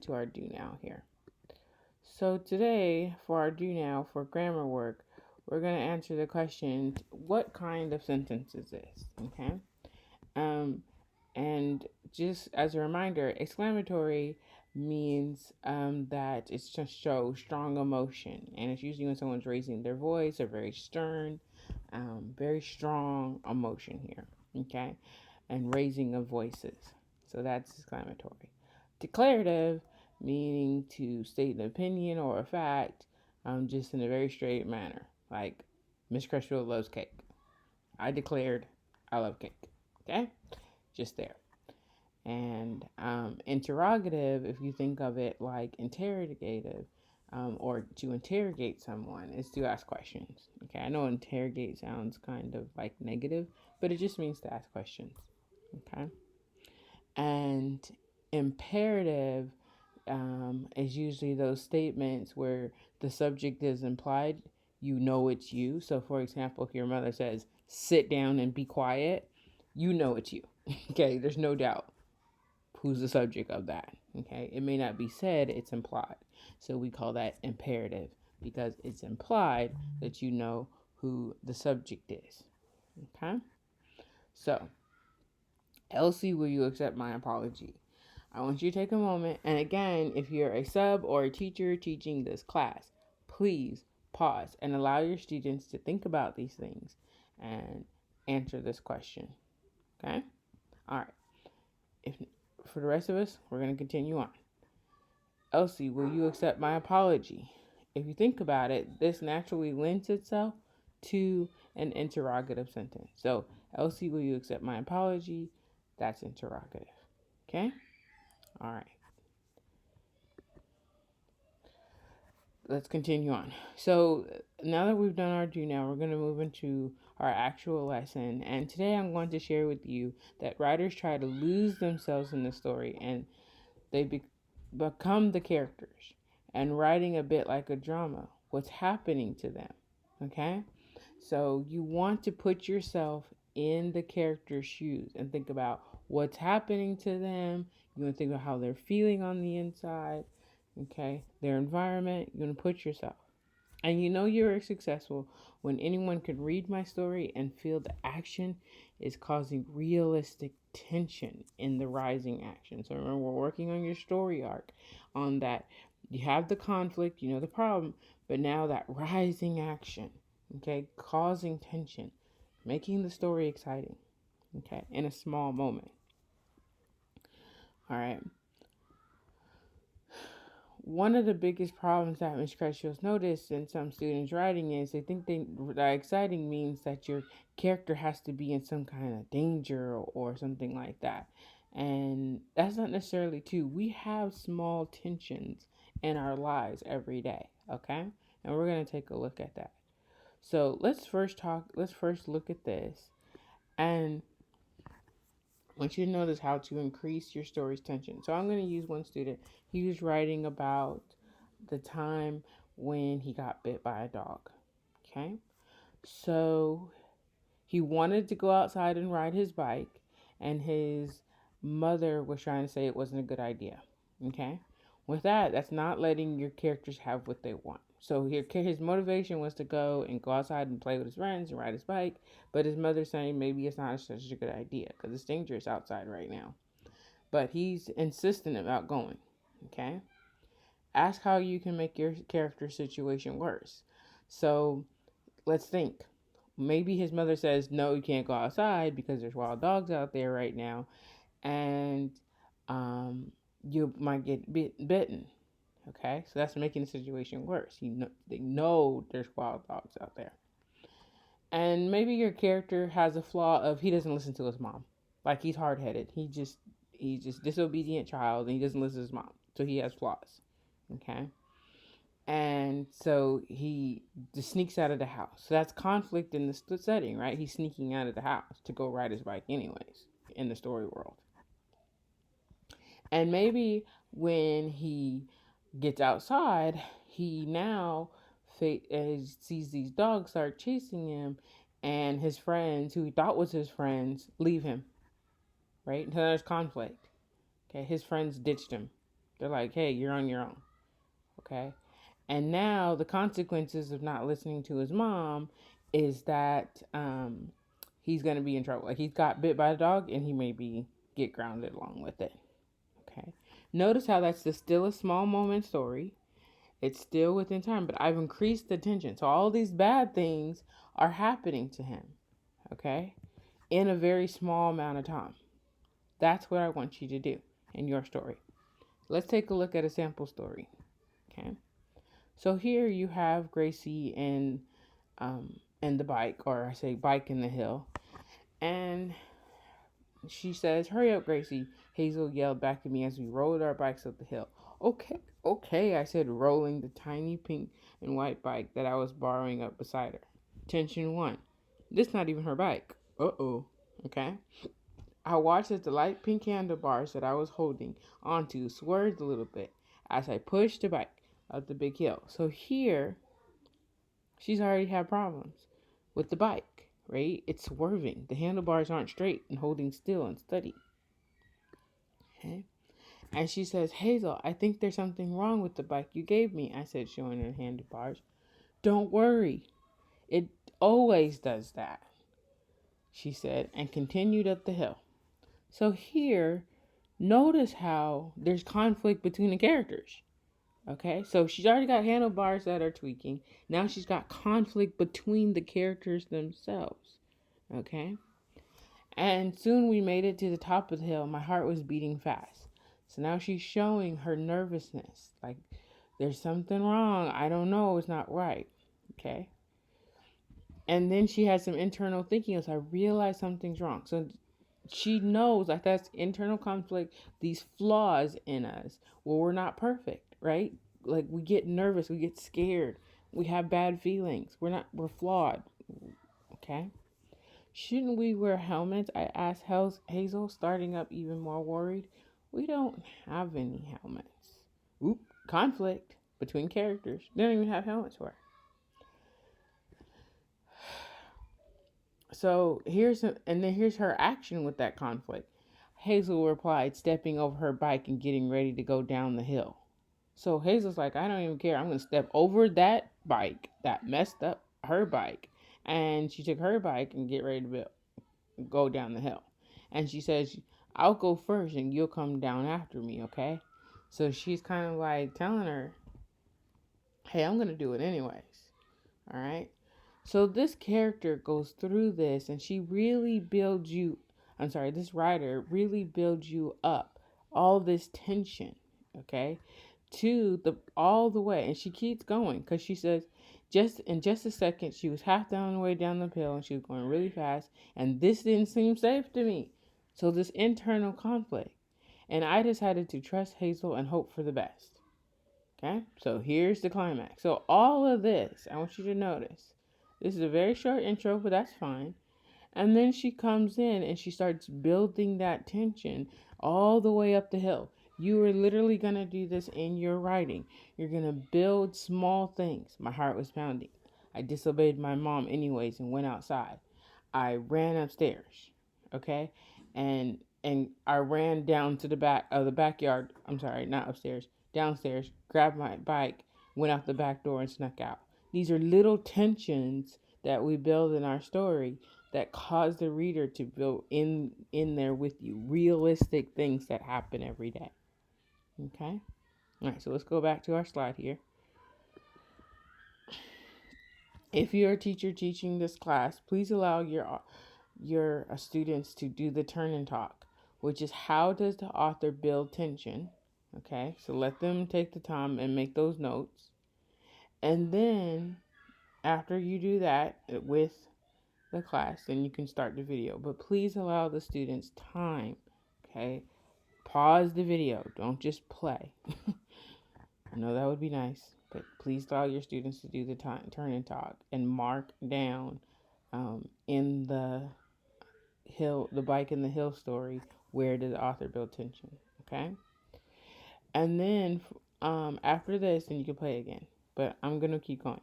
To our do now here. So today, for our do now for grammar work, we're going to answer the question, what kind of sentence is this? Okay. Um, and just as a reminder, exclamatory means that it's to show strong emotion. And it's usually when someone's raising their voice or very stern, very strong emotion here. Okay. And raising of voices. So that's exclamatory. Declarative, meaning to state an opinion or a fact, just in a very straight manner. Like, Miss Crutchfield loves cake. I declared I love cake. Okay? Just there. And interrogative, if you think of it like interrogative, or to interrogate someone, is to ask questions. Okay, I know interrogate sounds kind of like negative, but it just means to ask questions. Okay, and imperative is usually those statements where the subject is implied. You know it's you. So, for example, if your mother says, sit down and be quiet, you know it's you. Okay, there's no doubt who's the subject of that. Okay, it may not be said, it's implied. So, we call that imperative because it's implied that you know who the subject is. Okay, so Elsie, will you accept my apology? I want you to take a moment, and again, if you're a sub or a teacher teaching this class, please pause and allow your students to think about these things and answer this question. Okay? All right. If for the rest of us, we're going to continue on. Elsie, will you accept my apology? If you think about it, this naturally lends itself to an interrogative sentence. So, Elsie, will you accept my apology? That's interrogative. Okay? All right. Let's continue on. So now that we've done our do now, we're going to move into our actual lesson. And today I'm going to share with you that writers try to lose themselves in the story and they become the characters and writing a bit like a drama. What's happening to them? Okay? So you want to put yourself in the character's shoes and think about what's happening to them. You want to think about how they're feeling on the inside, okay? Their environment. You want to put yourself. And you know you're successful when anyone can read my story and feel the action is causing realistic tension in the rising action. So remember, we're working on your story arc on that. You have the conflict, you know the problem, but now that rising action, okay, causing tension, making the story exciting, okay, in a small moment. All right. One of the biggest problems that Ms. Crutchfield's noticed in some students' writing is they think that exciting means that your character has to be in some kind of danger or something like that. And that's not necessarily true. We have small tensions in our lives every day, okay? And we're going to take a look at that. So let's first look at this. And I want you to notice how to increase your story's tension. So I'm going to use one student. He was writing about the time when he got bit by a dog. Okay? So he wanted to go outside and ride his bike, and his mother was trying to say it wasn't a good idea. Okay? With that, that's not letting your characters have what they want. So his motivation was to go outside and play with his friends and ride his bike, but his mother's saying maybe it's not such a good idea because it's dangerous outside right now. But he's insistent about going. Okay? Ask how you can make your character situation worse. So let's think. Maybe his mother says, no, you can't go outside because there's wild dogs out there right now, and you might get bitten. Okay, so that's making the situation worse. They know there's wild dogs out there. And maybe your character has a flaw of he doesn't listen to his mom. Like he's hard headed. He's just disobedient child and he doesn't listen to his mom. So he has flaws. Okay. And so he just sneaks out of the house. So that's conflict in the setting, right? He's sneaking out of the house to go ride his bike, anyways, in the story world. And maybe when he gets outside, he now sees these dogs start chasing him, and his friends, who he thought was his friends, leave him, right? So there's conflict. Okay, his friends ditched him. They're like, hey, you're on your own. Okay. And now the consequences of not listening to his mom is that he's going to be in trouble. Like he's got bit by a dog and he maybe get grounded along with it. Okay. Notice how that's still a small moment story. It's still within time, but I've increased the tension. So all these bad things are happening to him. Okay. In a very small amount of time. That's what I want you to do in your story. Let's take a look at a sample story. Okay. So here you have Gracie and the bike, or I say bike in the hill. And she says, hurry up, Gracie. Hazel yelled back at me as we rode our bikes up the hill. Okay, I said, rolling the tiny pink and white bike that I was borrowing up beside her. Tension one. This not even her bike. Uh-oh. Okay. I watched as the light pink handlebars that I was holding onto swerved a little bit as I pushed the bike up the big hill. So here, she's already had problems with the bike, right? It's swerving. The handlebars aren't straight and holding still and steady. Okay. And she says, Hazel, I think there's something wrong with the bike you gave me. I said, showing her handlebars. Don't worry. It always does that, she said, and continued up the hill. So here, notice how there's conflict between the characters. Okay, so she's already got handlebars that are tweaking. Now she's got conflict between the characters themselves. Okay, and soon we made it to the top of the hill. My heart was beating fast. So now she's showing her nervousness. Like, there's something wrong. I don't know. It's not right. Okay. And then she has some internal thinking. So I realize something's wrong. So she knows, like, that's internal conflict, these flaws in us. Well, we're not perfect, right? Like, we get nervous, we get scared, we have bad feelings. We're flawed. Okay. Shouldn't we wear helmets? I asked Hazel, starting up even more worried. We don't have any helmets. Oop, conflict between characters. They don't even have helmets for. So here's her action with that conflict. Hazel replied, stepping over her bike and getting ready to go down the hill. So Hazel's like, I don't even care. I'm going to step over that bike that messed up her bike. And she took her bike and get ready to go down the hill. And she says, I'll go first and you'll come down after me, okay? So she's kind of like telling her, hey, I'm going to do it anyways. All right? So this character goes through this and she really builds you, this writer really builds you up. All this tension, okay? To all the way. And she keeps going because she says, just a second, she was half down the way down the hill and she was going really fast. And this didn't seem safe to me. So this internal conflict. And I decided to trust Hazel and hope for the best. Okay, so here's the climax. So all of this, I want you to notice. This is a very short intro, but that's fine. And then she comes in and she starts building that tension all the way up the hill. You are literally going to do this in your writing. You're going to build small things. My heart was pounding. I disobeyed my mom anyways and went outside. I ran upstairs, okay? And I ran down to the back of the backyard. I'm sorry, not upstairs. Downstairs, grabbed my bike, went out the back door and snuck out. These are little tensions that we build in our story that cause the reader to build in there with you. Realistic things that happen every day. Okay? All right, so let's go back to our slide here. If you're a teacher teaching this class, please allow your students to do the turn and talk, which is how does the author build tension? Okay, so let them take the time and make those notes. And then after you do that with the class, then you can start the video. But please allow the students time. Okay, pause the video. Don't just play. I know that would be nice, but please allow your students to do the turn and talk and mark down in the bike in the hill story, where did the author build tension? Okay, and then after this, then you can play again. But I'm gonna keep going.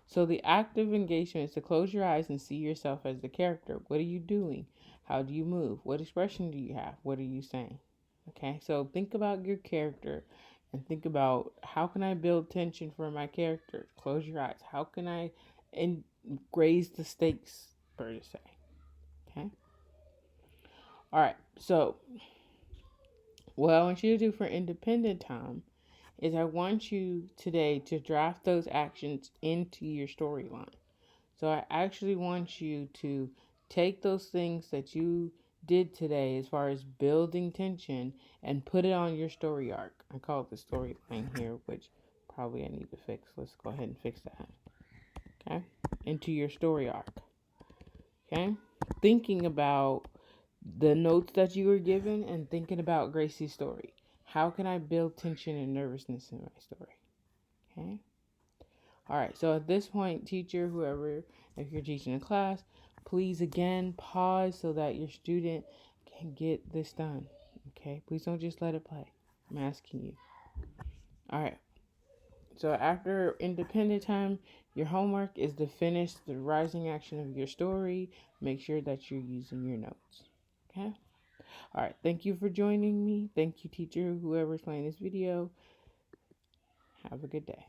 So the active engagement is to close your eyes and see yourself as the character. What are you doing? How do you move? What expression do you have? What are you saying? Okay, so think about your character and think about how can I build tension for my character? Close your eyes. How can I raise the stakes, per se? Okay. All right. So, what I want you to do for independent time is I want you today to draft those actions into your storyline. So I actually want you to take those things that you did today as far as building tension and put it on your story arc. I call it the storyline here, which probably I need to fix. Let's go ahead and fix that. Okay? Into your story arc. Okay? Thinking about the notes that you were given and thinking about Gracie's story. How can I build tension and nervousness in my story? Okay? All right, so at this point, teacher, whoever, if you're teaching a class, please again pause so that your student can get this done. Okay, please don't just let it play. I'm asking you. All right, so after independent time, your homework is to finish the rising action of your story. Make sure that you're using your notes. Okay, all right, thank you for joining me. Thank you, teacher, whoever's playing this video. Have a good day.